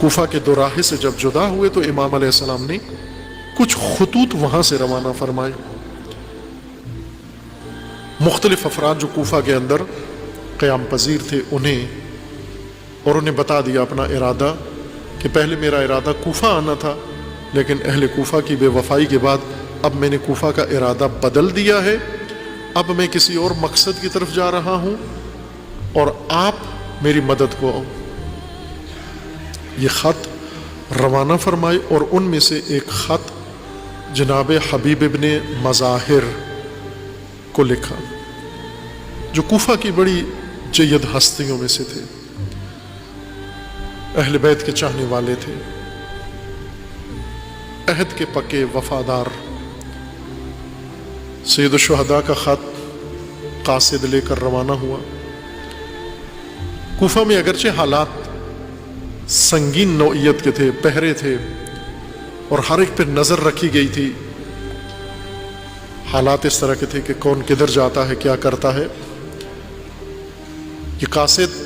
کوفہ کے دوراہے سے جب جدا ہوئے تو امام علیہ السلام نے کچھ خطوط وہاں سے روانہ فرمائے. مختلف افراد جو کوفہ کے اندر قیام پذیر تھے انہیں بتا دیا اپنا ارادہ کہ پہلے میرا ارادہ کوفہ آنا تھا، لیکن اہل کوفہ کی بے وفائی کے بعد اب میں نے کوفہ کا ارادہ بدل دیا ہے، اب میں کسی اور مقصد کی طرف جا رہا ہوں اور آپ میری مدد کو آؤ. یہ خط روانہ فرمائے اور ان میں سے ایک خط جناب حبیب ابن مظاہر کو لکھا جو کوفہ کی بڑی جید ہستیوں میں سے تھے، اہل بیت کے چاہنے والے تھے، عہد کے پکے وفادار. سید الشہداء کا خط قاصد لے کر روانہ ہوا. کوفہ میں اگرچہ حالات سنگین نوعیت کے تھے، پہرے تھے اور ہر ایک پر نظر رکھی گئی تھی، حالات اس طرح کے تھے کہ کون کدھر جاتا ہے کیا کرتا ہے. یہ قاصد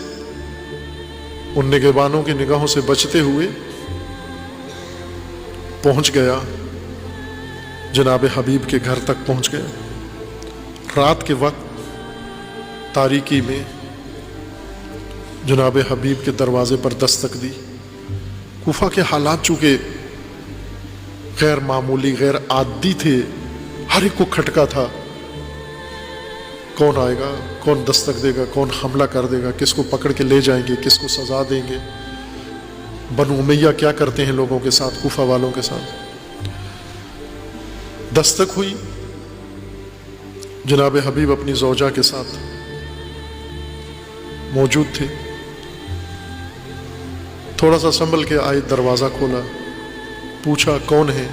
ان نگہبانوں کی نگاہوں سے بچتے ہوئے پہنچ گیا، جناب حبیب کے گھر تک پہنچ گیا. رات کے وقت تاریکی میں جناب حبیب کے دروازے پر دستک دی. کوفہ کے حالات چونکہ غیر معمولی غیر عادی تھے، ہر ایک کو کھٹکا تھا، کون آئے گا، کون دستک دے گا، کون حملہ کر دے گا، کس کو پکڑ کے لے جائیں گے، کس کو سزا دیں گے، بنو امیہ کیا کرتے ہیں لوگوں کے ساتھ، کوفہ والوں کے ساتھ. دستک ہوئی، جناب حبیب اپنی زوجہ کے ساتھ موجود تھے. تھوڑا سا سنبھل کے آئے، دروازہ کھولا، پوچھا کون ہے،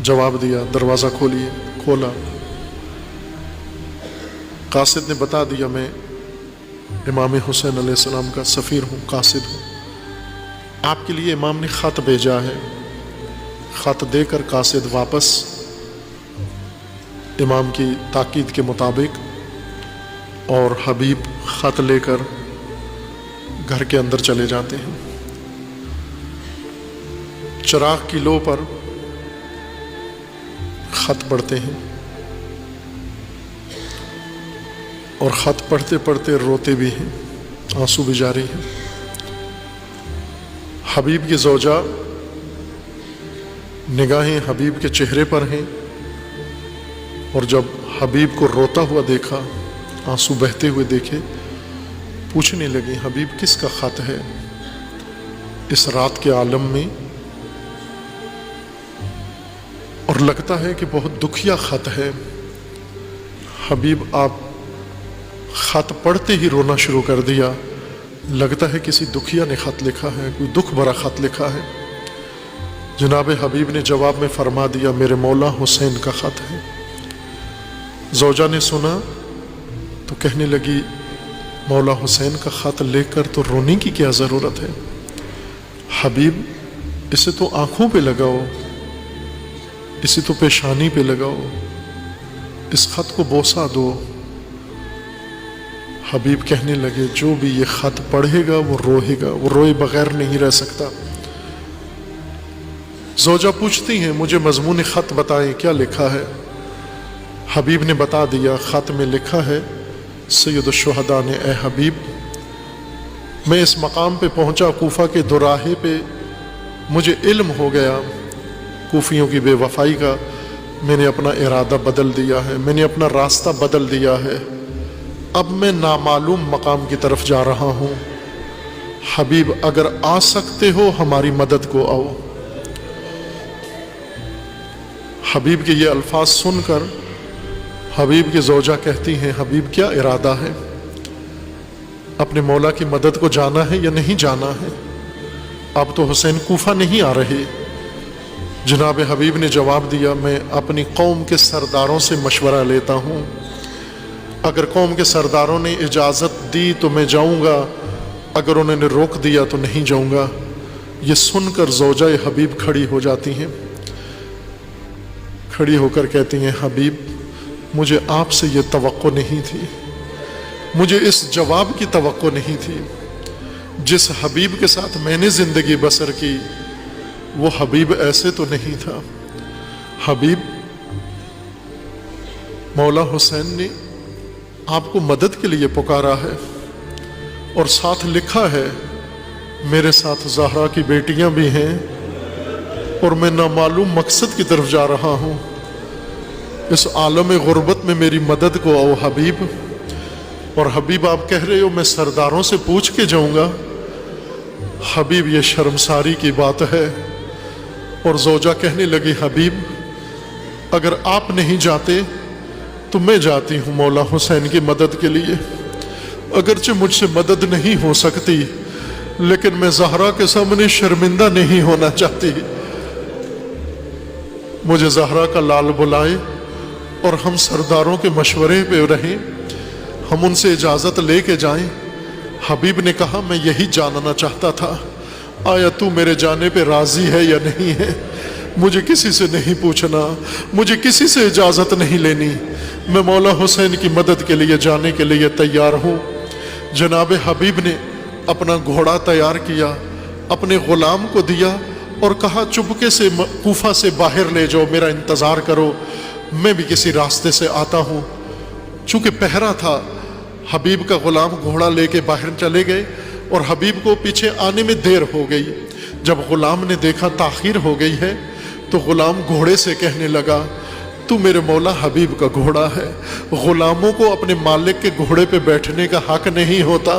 جواب دیا دروازہ کھولیے. کھولا، قاصد نے بتا دیا میں امام حسین علیہ السلام کا سفیر ہوں، قاصد ہوں، آپ کے لیے امام نے خط بھیجا ہے. خط دے کر قاصد واپس امام کی تاکید کے مطابق، اور حبیب خط لے کر گھر کے اندر چلے جاتے ہیں. چراغ کی لو پر خط پڑھتے ہیں اور خط پڑھتے پڑھتے روتے بھی ہیں، آنسو بھی جاری ہیں. حبیب کی زوجہ نگاہیں حبیب کے چہرے پر ہیں، اور جب حبیب کو روتا ہوا دیکھا، آنسو بہتے ہوئے دیکھے، پوچھنے لگی حبیب کس کا خط ہے اس رات کے عالم میں، اور لگتا ہے کہ بہت دکھیا خط ہے. حبیب آپ خط پڑھتے ہی رونا شروع کر دیا، لگتا ہے کسی دکھیا نے خط لکھا ہے، کوئی دکھ بھرا خط لکھا ہے. جناب حبیب نے جواب میں فرما دیا میرے مولا حسین کا خط ہے. زوجہ نے سنا تو کہنے لگی مولا حسین کا خط لے کر تو رونے کی کیا ضرورت ہے، حبیب اسے تو آنکھوں پہ لگاؤ، اسے تو پیشانی پہ لگاؤ، اس خط کو بوسہ دو. حبیب کہنے لگے جو بھی یہ خط پڑھے گا وہ روئے گا، وہ روئے بغیر نہیں رہ سکتا. زوجہ پوچھتی ہیں مجھے مضمون خط بتائیں کیا لکھا ہے. حبیب نے بتا دیا خط میں لکھا ہے سید الشہداء نے اے حبیب میں اس مقام پہ پہنچا کوفہ کے دوراہے پہ، مجھے علم ہو گیا کوفیوں کی بے وفائی کا، میں نے اپنا ارادہ بدل دیا ہے، میں نے اپنا راستہ بدل دیا ہے، اب میں نامعلوم مقام کی طرف جا رہا ہوں. حبیب اگر آ سکتے ہو ہماری مدد کو آؤ. حبیب کے یہ الفاظ سن کر حبیب کی زوجہ کہتی ہیں حبیب کیا ارادہ ہے، اپنے مولا کی مدد کو جانا ہے یا نہیں جانا ہے، اب تو حسین کوفہ نہیں آ رہے. جناب حبیب نے جواب دیا میں اپنی قوم کے سرداروں سے مشورہ لیتا ہوں، اگر قوم کے سرداروں نے اجازت دی تو میں جاؤں گا، اگر انہوں نے روک دیا تو نہیں جاؤں گا. یہ سن کر زوجہ حبیب کھڑی ہو جاتی ہیں، کھڑی ہو کر کہتی ہیں حبیب مجھے آپ سے یہ توقع نہیں تھی، مجھے اس جواب کی توقع نہیں تھی، جس حبیب کے ساتھ میں نے زندگی بسر کی وہ حبیب ایسے تو نہیں تھا. حبیب مولا حسین نے آپ کو مدد کے لیے پکارا ہے اور ساتھ لکھا ہے میرے ساتھ زہرا کی بیٹیاں بھی ہیں اور میں نامعلوم مقصد کی طرف جا رہا ہوں. اس عالم غربت میں میری مدد کو آؤ حبیب. اور حبیب آپ کہہ رہے ہو میں سرداروں سے پوچھ کے جاؤں گا. حبیب یہ شرمساری کی بات ہے. اور زوجہ کہنے لگی حبیب اگر آپ نہیں جاتے تو میں جاتی ہوں مولا حسین کی مدد کے لیے. اگرچہ مجھ سے مدد نہیں ہو سکتی لیکن میں زہرا کے سامنے شرمندہ نہیں ہونا چاہتی. مجھے زہرا کا لال بلائے اور ہم سرداروں کے مشورے پہ رہیں, ہم ان سے اجازت لے کے جائیں. حبیب نے کہا میں یہی جاننا چاہتا تھا آیا تو میرے جانے پہ راضی ہے یا نہیں ہے. مجھے کسی سے نہیں پوچھنا, مجھے کسی سے اجازت نہیں لینی, میں مولا حسین کی مدد کے لیے جانے کے لیے تیار ہوں. جناب حبیب نے اپنا گھوڑا تیار کیا, اپنے غلام کو دیا اور کہا چپکے سے کوفہ سے باہر لے جاؤ, میرا انتظار کرو, میں بھی کسی راستے سے آتا ہوں. چونکہ پہرا تھا حبیب کا غلام گھوڑا لے کے باہر چلے گئے اور حبیب کو پیچھے آنے میں دیر ہو گئی. جب غلام نے دیکھا تاخیر ہو گئی ہے تو غلام گھوڑے سے کہنے لگا تو میرے مولا حبیب کا گھوڑا ہے. غلاموں کو اپنے مالک کے گھوڑے پہ بیٹھنے کا حق نہیں ہوتا,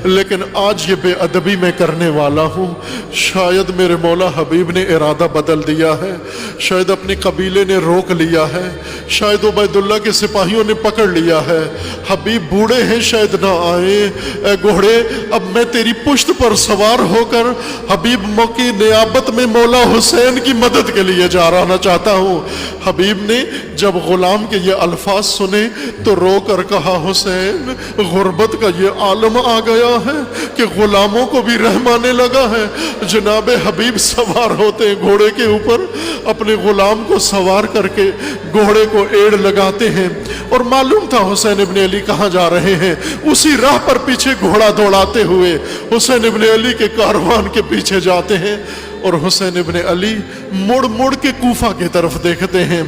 لیکن آج یہ بے ادبی میں کرنے والا ہوں. شاید میرے مولا حبیب نے ارادہ بدل دیا ہے, شاید اپنے قبیلے نے روک لیا ہے, شاید عبید اللہ کے سپاہیوں نے پکڑ لیا ہے. حبیب بوڑھے ہیں شاید نہ آئے. اے گھوڑے اب میں تیری پشت پر سوار ہو کر حبیب کی نیابت میں مولا حسین کی مدد کے لیے جا رہنا چاہتا ہوں. حبیب نے جب غلام کے یہ الفاظ سنے تو رو کر کہا حسین غربت کا یہ عالم آ گیا ہے کہ غلاموں کو بھی رحم آنے لگا ہے. جناب حبیب سوار ہوتے ہیں گھوڑے کے اوپر, اپنے غلام کو سوار کر کے گھوڑے کو ایڑ لگاتے ہیں اور معلوم تھا حسین ابن علی کہاں جا رہے ہیں. اسی راہ پر پیچھے گھوڑا دوڑاتے ہوئے حسین ابن علی کے کاروان کے پیچھے جاتے ہیں اور حسین ابن علی مڑ مڑ کے کوفہ کی طرف دیکھتے ہیں.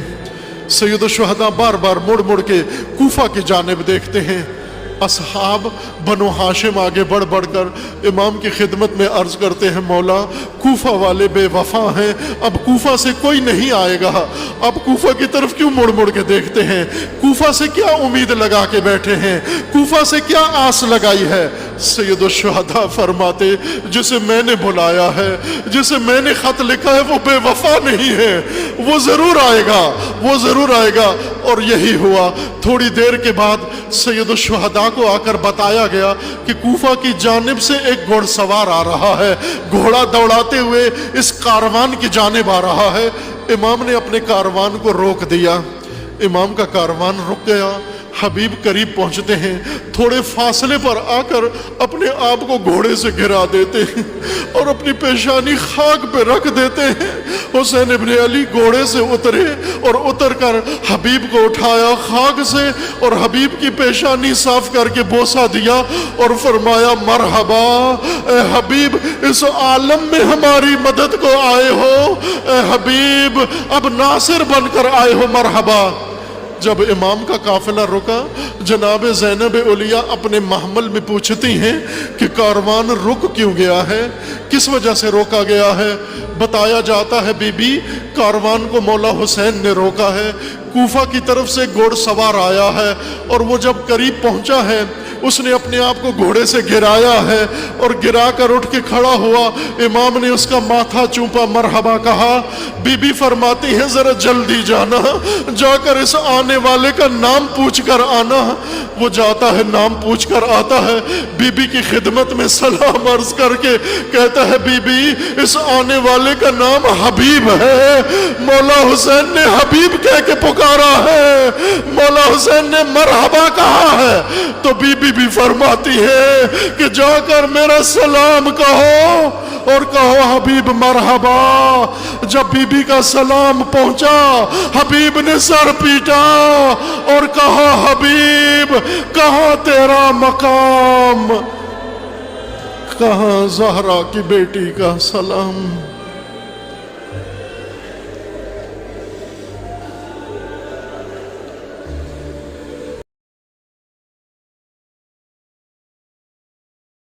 سید الشہداء بار بار مڑ مڑ کے کوفہ کی جانب دیکھتے ہیں. اصحاب بنو ہاشم آگے بڑھ بڑھ کر امام کی خدمت میں عرض کرتے ہیں مولا کوفہ والے بے وفا ہیں, اب کوفہ سے کوئی نہیں آئے گا, اب کوفہ کی طرف کیوں مڑ مڑ کے دیکھتے ہیں, کوفہ سے کیا امید لگا کے بیٹھے ہیں, کوفہ سے کیا آس لگائی ہے. سید الشہداء فرماتے جسے میں نے بلایا ہے, جسے میں نے خط لکھا ہے وہ بے وفا نہیں ہے, وہ ضرور آئے گا, وہ ضرور آئے گا. اور یہی ہوا. تھوڑی دیر کے بعد سید الشہداء کو آ کر بتایا گیا کہ کوفہ کی جانب سے ایک گھوڑ سوار آ رہا ہے, گھوڑا دوڑاتے ہوئے اس کاروان کی جانب آ رہا ہے. امام نے اپنے کاروان کو روک دیا, امام کا کاروان رک گیا. حبیب قریب پہنچتے ہیں, تھوڑے فاصلے پر آ کر اپنے آپ کو گھوڑے سے گرا دیتے ہیں اور اپنی پیشانی خاک پہ رکھ دیتے ہیں. حسین ابن علی گھوڑے سے اترے اور اتر کر حبیب کو اٹھایا خاک سے اور حبیب کی پیشانی صاف کر کے بوسہ دیا اور فرمایا مرحبا اے حبیب, اس عالم میں ہماری مدد کو آئے ہو, اے حبیب اب ناصر بن کر آئے ہو, مرحبا. جب امام کا قافلہ رکا جناب زینب علیہ اپنے محمل میں پوچھتی ہیں کہ کاروان رک کیوں گیا ہے, کس وجہ سے روکا گیا ہے. بتایا جاتا ہے بی بی کاروان کو مولا حسین نے روکا ہے, کوفہ کی طرف سے گھوڑ سوار آیا ہے اور وہ جب قریب پہنچا ہے اس نے اپنے آپ کو گھوڑے سے گرایا ہے اور گرا کر اٹھ کے کھڑا ہوا. امام نے اس کا ماتھا چوپا, مرحبا کہا. بی بی فرماتی ہے ذرا جلدی جانا, جا کر اس آنے والے کا نام پوچھ کر آنا. وہ جاتا ہے, نام پوچھ کر آتا ہے, بی بی کی خدمت میں سلام عرض کر کے کہتا ہے بی بی اس آنے والے کا نام حبیب ہے, مولا حسین نے حبیب کہہ کے پکارا ہے, مولا حسین نے مرحبا کہا ہے. تو بی بی بھی فرماتی ہے کہ جا کر میرا سلام کہو اور کہو حبیب مرحبا. جب بی بی کا سلام پہنچا حبیب نے سر پیٹا اور کہا حبیب کہاں تیرا مقام, کہاں زہرا کی بیٹی کا سلام.